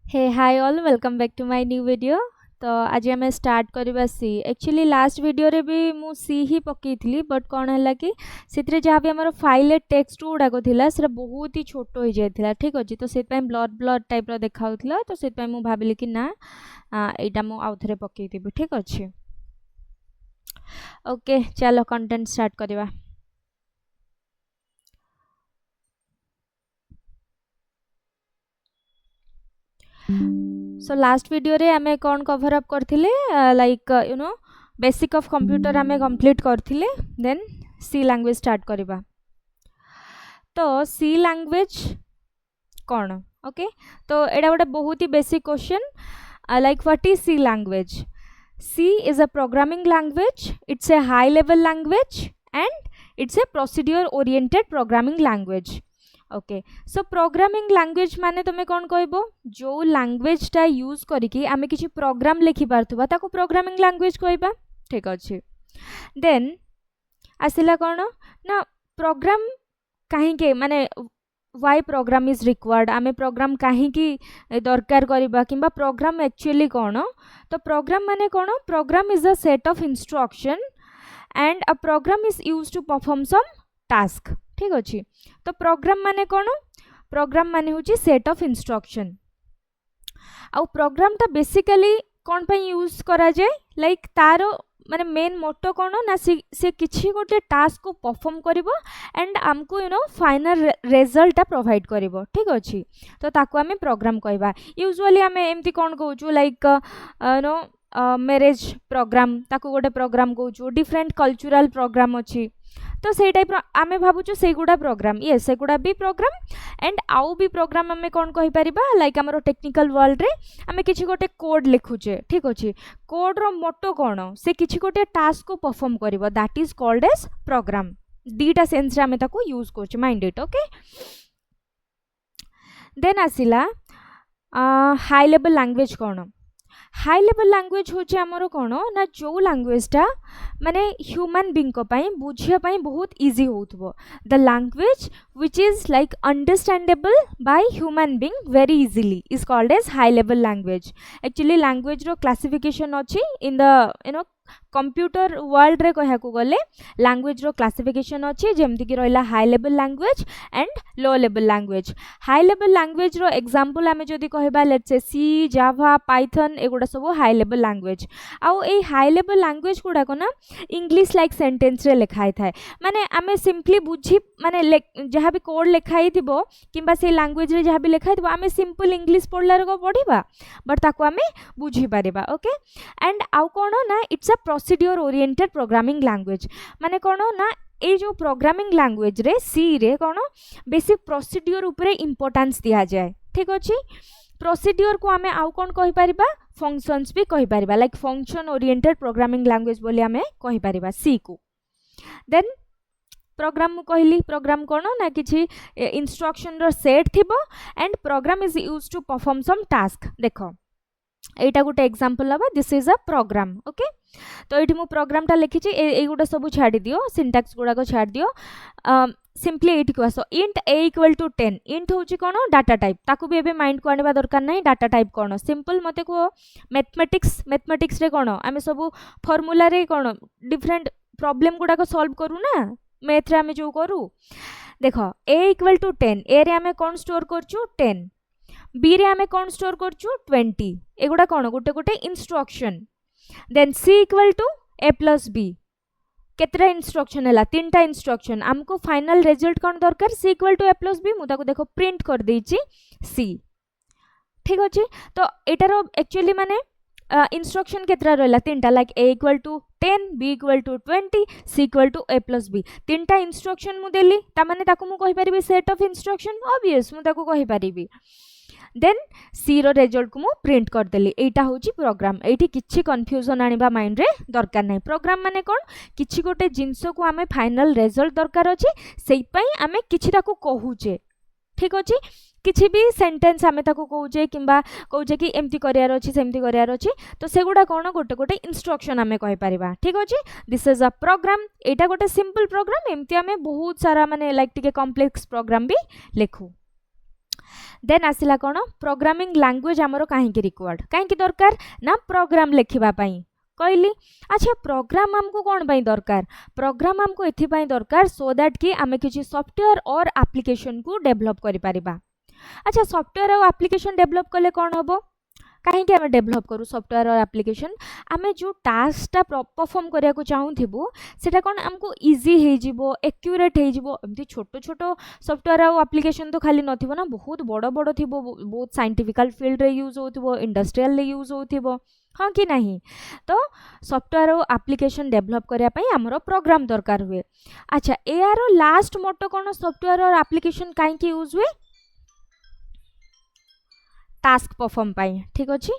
Hey, hi all, welcome back to my new video. तो आज आम स्टार्ट करवा सी एक्चुअली लास्ट वीडियो रे भी मु सी ही पकईली बट कौन है कि से जहाँ भी आम फाइल टेक्स्ट गुड़ाक था बहुत ही छोट हो जाता ठीक अच्छे तो से ब्लर ब्लर टाइप देखा तो से भाविली कि ना यहाँ मुझे आउ थे पकईदेवी ठीक अच्छे। ओके चलो कंटेंट स्टार्ट करवा। सो लास्ट वीडियो रे आमे कौन कवर अप करथिले like you know basic of computer आमे कंप्लीट करथिले देन सी लैंग्वेज स्टार्ट करबा। तो सी लैंग्वेज कौन ओके तो एडा गोटे बहुत ही basic question like what is C language. C is a programming language, it's a high level language and it's a procedure oriented programming language. Okay so programming language माने तुम कौन कहबो जो लैंग्वेज टा यूज करिकी आमे किछि प्रोग्राम लिखि पारथुबा ताको प्रोग्रामिंग लैंग्वेज कहबा ठीक अछि। देन आसिला कौन ना प्रोग्राम कहीं के माने वाई प्रोग्राम इज रिक्वायर्ड आमे प्रोग्राम कहीं की दरकार करबा किंबा प्रोग्राम एक्चुअली कौन तो प्रोग्राम माने कौन program is a set of instruction and a program is used to perform some task ठीक अच्छे। तो प्रोग्राम माने कौन प्रोग्राम माने होची सेट ऑफ इंस्ट्रक्शन आउ प्रोग्राम टा बेसिकली कौन पे यूज करा जाए लाइक तारो माने मेन मोटो कौन ना से किछि गोटे टास्क को परफॉर्म करिवो एंड आमको you know final result provide करिवो ठीक अच्छे। तो ताको आमे प्रोग्राम कहबा यूजुअली आमे एमती कौन कहूँ लाइक नो मैरिज प्रोग्राम ताको गोटे प्रोग्राम कहूँ डिफरेंट कल्चरल प्रोग्राम अच्छी तो से टाइप आमे भावुँ से गुड़ा प्रोग्राम ये से गुड़ा भी प्रोग्राम एंड आउ भी प्रोग्राम आमे कौन कहि परिबा लाइक हमरो टेक्निकल वर्ल्ड रे आमे किछि गोटे कोड लिखुचे ठीक अछि कोड रो मोटो कौन से किछि गोटे टास्क को परफॉर्म करिवो that is called as program दीटा सेंस रे आमे ताको यूज करछ माइंड इट ओके। देन आसिला हाई लेवल लैंग्वेज कौन हाई लेवल लैंग्वेज होचे हमरो कौन ना जो लैंग्वेजटा माने ह्यूमन बीइंग को पाई बुझिया पाई बहुत इजी होथबो the language which is like understandable by human being very easily is called as high level language. Actually language रो क्लासिफिकेशन अछि in the you know computer world रे कहया को गले लैंग्वेज रो क्लासिफिकेशन अछि जेमति कि रहला high level language and low level language. High level language रो एग्जांपल आमे जदी कहबा let's say C Java Python एगुडा सब हाई लेवल लैंग्वेज आउ ए हाई लेवल लैंग्वेज गुडा को ना इंग्लिश लाइक सेंटेंस रे लिखाई थाए माने आमे सिंपली बुझी माने जहाँ भी कोड लिखाई थिबो किंबा से लैंग्वेज रे जहाँ भी लिखाई थिबो आमे सिंपल इंग्लिश पढ़ला को पढ़िबा बट ताको आमे बुझी पारिबा ओके। एंड आउ कोन ना it's a procedure oriented programming language माने कौन ना ये जो प्रोग्रामिंग लैंग्वेज रे सी रे कौन बेसी प्रोसीड्यूर उपरे इंपोर्टेंस दिया जाए ठीक अच्छे। प्रोसीड्यूर को आमे आउ कौन कहि परिबा फंक्शंस भी कहि परिबा like function oriented programming language बोली आमे कहि परिबा सी को। देन प्रोग्राम कहली प्रोग्राम कौन ना किछि इंस्ट्रक्शन रो सेट थिबो and program is used to perform some task देखो एटा गोटे एग्जांपल हबा this is a program okay. तो ये मु प्रोग्राम टा लिखी ये गोटे सब छाड़ी दियो सिंटैक्स गुड़ाक छाड़ दियो सिंपली एटी को आसो int a equal to 10 int होची कौन डाटा टाइप ताकू भी एबे माइंड को आनिबा दरकार नहीं डाटा टाइप कौन सिंपल मते को मैथमेटिक्स रे कौन आमे सब फॉर्मूला रे कौन डिफरेंट प्रॉब्लम गुड़ाक सॉल्व करू ना मैथ रे आमे जो करू देखो ए इक्वल टू 10 ए रे आमे कौन स्टोर करछु 10 बी रे आमे कौन स्टोर करछु 20 एगुडा कौन गोटे गोटे instruction. Then C equal to A plus B केतरा इंस्ट्रक्शन है तीन टा इंस्ट्रक्शन आमको फाइनल रिजल्ट कौन दरकार C equal to A plus B मुझे देखो प्रिंट कर देछि सी ठीक अच्छे। तो एटार एक्चुअली माने इंस्ट्रक्शन केतरा रहला तीन टा like a equal to 10 b equal to 20 c equal to A plus b तीन टा इंस्ट्रक्शन मु देली ता माने ताकू मु कहि परिबी सेट ऑफ इंस्ट्रक्शन ऑब्वियस मु ताकू कहि परिबी। देन सी रो रिजल्ट को मु प्रिंट कर देली एटा होची प्रोग्राम एठी किछि कंफ्यूजन आनिबा माइंड रे दरकार नै प्रोग्राम माने कोन किछि गोटे जिंसो को आमे फाइनल रिजल्ट दरकार अछि सेई पई आमे किछि ताकू कहूचे ठीक अछि किछि भी सेंटेंस आमे ताकू कहूचे किंबा कहूचे कि एमती करियार अछि सेमती करियार अछि तो सेगुडा कोन गोटे गोटे इंस्ट्रक्शन आमे कहि परिबा ठीक अछि। दिस इज अ प्रोग्राम एटा गोटे सिंपल प्रोग्राम एमती आमे बहुत सारा माने लाइक टिके कॉम्प्लेक्स प्रोग्राम भी लिखू। देन आसिला कौन प्रोग्रामिंग लैंग्वेज आमर कहीं रिक्वायर्ड कहीं दरकार ना प्रोग्राम लिखिबा पई कहली। अच्छा प्रोग्राम आमको कौन पाई दरकार प्रोग्राम आमको एथिपाई दरकार सो दैट कि आमे किसी सॉफ्टवेयर और एप्लिकेशन को डेवलप करि परिबा। अच्छा सॉफ्टवेयर और एप्लिकेशन डेवलप कले कौन हम कहीं आम डेवलप करूँ सॉफ्टवेयर और एप्लिकेशन आम जो टास्कटा परफॉर्म करने को चाहूँ सेटा कौन आमको इजी हो एक्यूरेट होमती छोट छोट सॉफ्टवेयर और एप्लिकेशन तो खाली नथिबो ना बहुत बड़ बड़ थी बहुत साइंटिफिकल फील्ड रे यूज हो इंडस्ट्रियल रे यूज हो हाँ कि नहीं। तो सॉफ्टवेयर और एप्लिकेशन डेवलप करने आमर प्रोग्राम दरकार हुए। अच्छा यार लास्ट मोटो कौन सॉफ्टवेयर और एप्लिकेशन कहीं यूज हुए टास्क परफॉर्म पाई ठीक अच्छे।